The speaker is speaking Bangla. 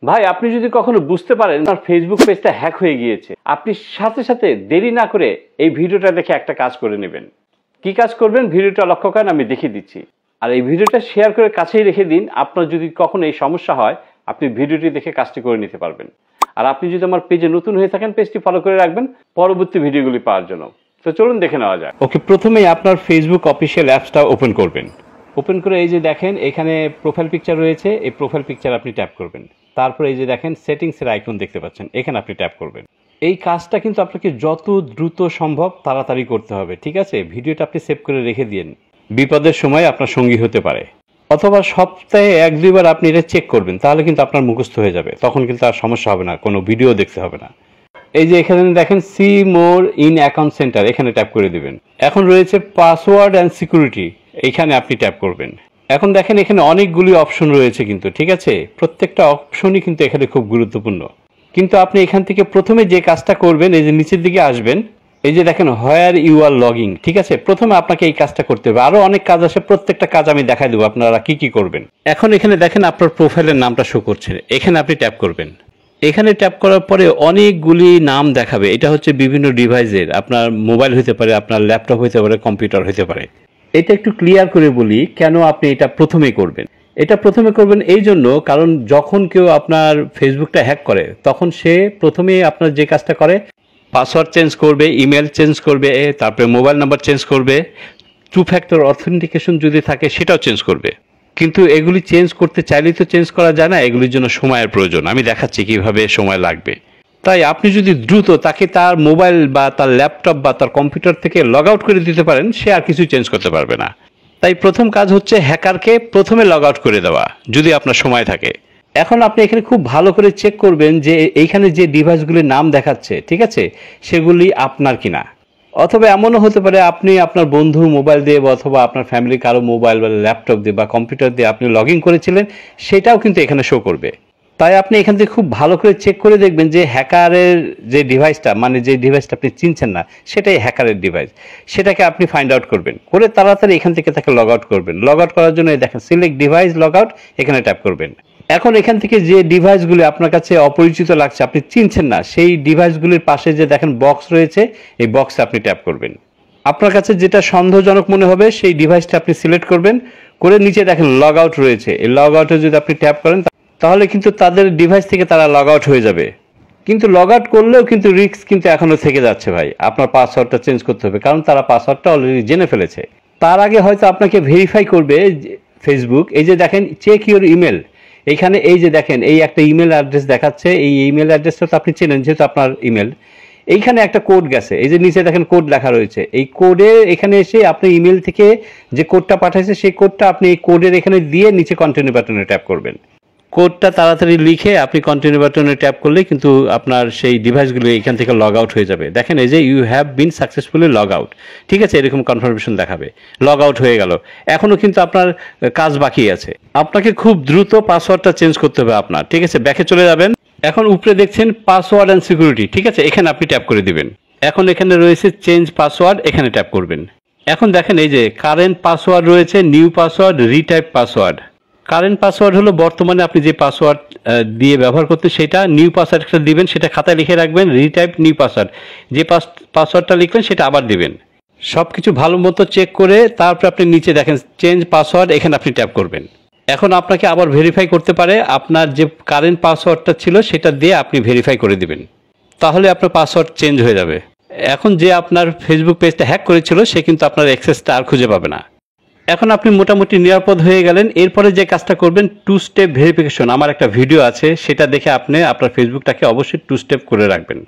ভাই আপনি যদি কখনো বুঝতে পারেন আপনার ফেসবুক পেজটা হ্যাক হয়ে গিয়েছে, আপনি সাথে সাথে দেরি না করে এই ভিডিওটা দেখে একটা কাজ করে নেবেন। কি কাজ করবেন ভিডিওটা লক্ষ্য করেন, আমি দেখিয়ে দিচ্ছি। আর এই ভিডিওটা শেয়ার করে কাছেই রেখে দিন। আপনার যদি কখনো এই সমস্যা হয় আপনি ভিডিওটি দেখে কাজটি করে নিতে পারবেন। আর আপনি যদি আমার পেজে নতুন হয়ে থাকেন পেজটি ফলো করে রাখবেন পরবর্তী ভিডিওগুলি পাওয়ার জন্য। তো চলুন দেখে নেওয়া যায়। ওকে, প্রথমেই আপনার ফেসবুক অফিসিয়াল অ্যাপসটা ওপেন করবেন। ওপেন করে এই যে দেখেন এখানে প্রোফাইল পিকচার রয়েছে, এই প্রোফাইল পিকচার আপনি ট্যাপ করবেন। তারপরে এই যে দেখেন সেটিংসের আইকন দেখতে পাচ্ছেন, এখানে আপনি ট্যাপ করবেন। এই কাজটা কিন্তু আপনাকে যত দ্রুত সম্ভব তাড়াতাড়ি করতে হবে, ঠিক আছে? ভিডিওটা আপনি সেভ করে রেখে দিন, বিপদের সময় আপনার সঙ্গী হতে পারে। অথবা সপ্তাহে 1-2 বার আপনি এটা চেক করবেন, তাহলে কিন্তু আপনার মুখস্থ হয়ে যাবে, তখন কিন্তু আর সমস্যা হবে না, কোনো ভিডিও দেখতে হবে না। এই যে এখানে দেখেন see more in account centre, এখানে ট্যাপ করে দিবেন। এখন রয়েছে পাসওয়ার্ড অ্যান্ড সিকিউরিটি, এইখানে আপনি ট্যাপ করবেন। এখন দেখেন এখানে অনেকগুলি অপশন রয়েছে কিন্তু, ঠিক আছে? প্রত্যেকটা অপশনই কিন্তু এখানে খুব গুরুত্বপূর্ণ। কিন্তু আপনি এখান থেকে প্রথমে যে কাজটা করবেন, এই যে নিচের দিকে আসবেন, এই যে দেখেন হোয়ার ইউ আর লগিং, ঠিক আছে? প্রথমে আপনাকে এই কাজটা করতে হবে। আরো অনেক কাজ আছে, প্রত্যেকটা কাজ আমি দেখাই দেবো আপনারা কি কি করবেন। এখন এখানে দেখেন আপনার প্রোফাইলের নামটা শো করছে, এখানে আপনি ট্যাপ করবেন। এখানে ট্যাপ করার পরে অনেকগুলি নাম দেখাবে। এটা হচ্ছে বিভিন্ন ডিভাইসের, আপনার মোবাইল হতে পারে, আপনার ল্যাপটপ হতে পারে, কম্পিউটার হতে পারে। এটা একটু ক্লিয়ার করে বলি কেন আপনি এটা প্রথমে করবেন। এটা প্রথমে করবেন এই জন্য, কারণ যখন কেউ আপনার ফেসবুকটা হ্যাক করে তখন সে প্রথমে আপনার যে কাজটা করে পাসওয়ার্ড চেঞ্জ করবে, ইমেল চেঞ্জ করবে, তারপরে মোবাইল নাম্বার চেঞ্জ করবে, 2 ফ্যাক্টর অথেন্টিকেশন যদি থাকে সেটাও চেঞ্জ করবে। কিন্তু এগুলি চেঞ্জ করতে চাইলেই তো চেঞ্জ করা যায় না, এগুলির জন্য সময়ের প্রয়োজন। আমি দেখাচ্ছি কিভাবে সময় লাগবে। তাই আপনি যদি দ্রুত তাকে তার মোবাইল বা তার ল্যাপটপ বা তার কম্পিউটার থেকে লগ আউট করে দিতে পারেন, সে আর কিছু চেঞ্জ করতে পারবে না। তাই প্রথম কাজ হচ্ছে হ্যাকারকে প্রথমে লগ আউট করে দেওয়া, যদি আপনার সময় থাকে। এখন আপনি এখানে খুব ভালো করে চেক করবেন যে এইখানে যে ডিভাইসগুলির নাম দেখাচ্ছে, ঠিক আছে, সেগুলি আপনার কিনা। অথবা এমনও হতে পারে আপনি আপনার বন্ধুর মোবাইল দিয়ে অথবা আপনার ফ্যামিলির কারো মোবাইল বা ল্যাপটপ দিয়ে বা কম্পিউটার দিয়ে আপনি লগ ইন করেছিলেন, সেটাও কিন্তু এখানে শো করবে। তাই আপনি এখান থেকে খুব ভালো করে চেক করে দেখবেন যে হ্যাকারের যে ডিভাইসটা, মানে যে ডিভাইসটা আপনি চিনছেন না সেটাই হ্যাকারের ডিভাইস, সেটাকে আপনি ফাইন্ড আউট করবেন। করে তাড়াতাড়ি এখান থেকে তাকে লগ আউট করবেন। লগ আউট করার জন্য দেখেন সিলেক্ট ডিভাইস লগ আউট, এখানে ট্যাপ করবেন। এখন এখান থেকে যে ডিভাইসগুলি আপনার কাছে অপরিচিত লাগছে, আপনি চিনছেন না, সেই ডিভাইসগুলির পাশে যে দেখেন বক্স রয়েছে, এই বক্সে আপনি ট্যাপ করবেন। আপনার কাছে যেটা সন্দেহজনক মনে হবে সেই ডিভাইসটা আপনি সিলেক্ট করবেন। করে নিচে দেখেন লগ আউট রয়েছে, এই লগ আউটে যদি আপনি ট্যাপ করেন তাহলে কিন্তু তাদের ডিভাইস থেকে তারা লগ আউট হয়ে যাবে। কিন্তু লগ আউট করলেও কিন্তু রিস্ক কিন্তু এখনো থেকে যাচ্ছে ভাই। আপনার পাসওয়ার্ডটা চেঞ্জ করতে হবে, কারণ তারা পাসওয়ার্ডটা অলরেডি জেনে ফেলেছে। তার আগে হয়তো আপনাকে ভেরিফাই করবে ফেসবুক। এই যে দেখেন চেক ইউর ইমেল, এখানে এই যে দেখেন এই একটা ইমেল অ্যাড্রেস দেখাচ্ছে, এই ইমেল অ্যাড্রেসটা তো আপনি চেনেন যেহেতু আপনার ইমেল। এইখানে একটা কোড গেছে, এই যে নিচে দেখেন কোড লেখা রয়েছে, এই কোডে এখানে এসে আপনি ইমেল থেকে যে কোডটা পাঠাইছে সেই কোডটা আপনি এই কোডের এখানে দিয়ে নিচে কন্টিনিউ বাটনে ট্যাপ করবেন। কোডটা তাড়াতাড়ি লিখে আপনি কন্টিনিউ বাটনে ট্যাপ করলে কিন্তু আপনার সেই ডিভাইসগুলো এখান থেকে লগ আউট হয়ে যাবে। দেখেন এই যে you have been successfully log out, ঠিক আছে, এরকম কনফার্মেশন দেখাবে লগ আউট হয়ে গেল। এখনও কিন্তু আপনার কাজ বাকি আছে, আপনাকে খুব দ্রুত পাসওয়ার্ডটা চেঞ্জ করতে হবে আপনার, ঠিক আছে? ব্যাকে চলে যাবেন। এখন উপরে দেখছেন পাসওয়ার্ড অ্যান্ড সিকিউরিটি, ঠিক আছে, এখানে আপনি ট্যাপ করে দিবেন। এখন এখানে রয়েছে চেঞ্জ পাসওয়ার্ড, এখানে ট্যাপ করবেন। এখন দেখেন এই যে কারেন্ট পাসওয়ার্ড রয়েছে, new password, retype password. Current password হলো বর্তমানে আপনি যে পাসওয়ার্ড দিয়ে ব্যবহার করতে, সেটা নিউ পাসওয়ার্ড একটা দিবেন, সেটা খাতায় লিখে রাখবেন। রিটাইপ নিউ পাসওয়ার্ড, যে পাসওয়ার্ডটা লিখবেন সেটা আবার দিবেন। সব কিছু ভালো মতো চেক করে তারপর আপনি নিচে দেখেন চেঞ্জ পাসওয়ার্ড, এখানে আপনি ট্যাপ করবেন। এখন আপনাকে আবার ভেরিফাই করতে পারে, আপনার যে কারেন্ট পাসওয়ার্ডটা ছিল সেটা দিয়ে আপনি ভেরিফাই করে দিবেন, তাহলে আপনার পাসওয়ার্ড চেঞ্জ হয়ে যাবে। এখন যে আপনার ফেসবুক পেজটা হ্যাক করেছিল সে কিন্তু আপনার অ্যাক্সেসটা আর খুঁজে পাবে না। এখন আপনি মোটামুটি নিরাপদ হয়ে গেলেন। এরপরে যে কাজটা করবেন 2 স্টেপ ভেরিফিকেশন, আমার একটা ভিডিও আছে, সেটা দেখে আপনি আপনার ফেসবুকটাকে অবশ্যই 2 স্টেপ করে রাখবেন।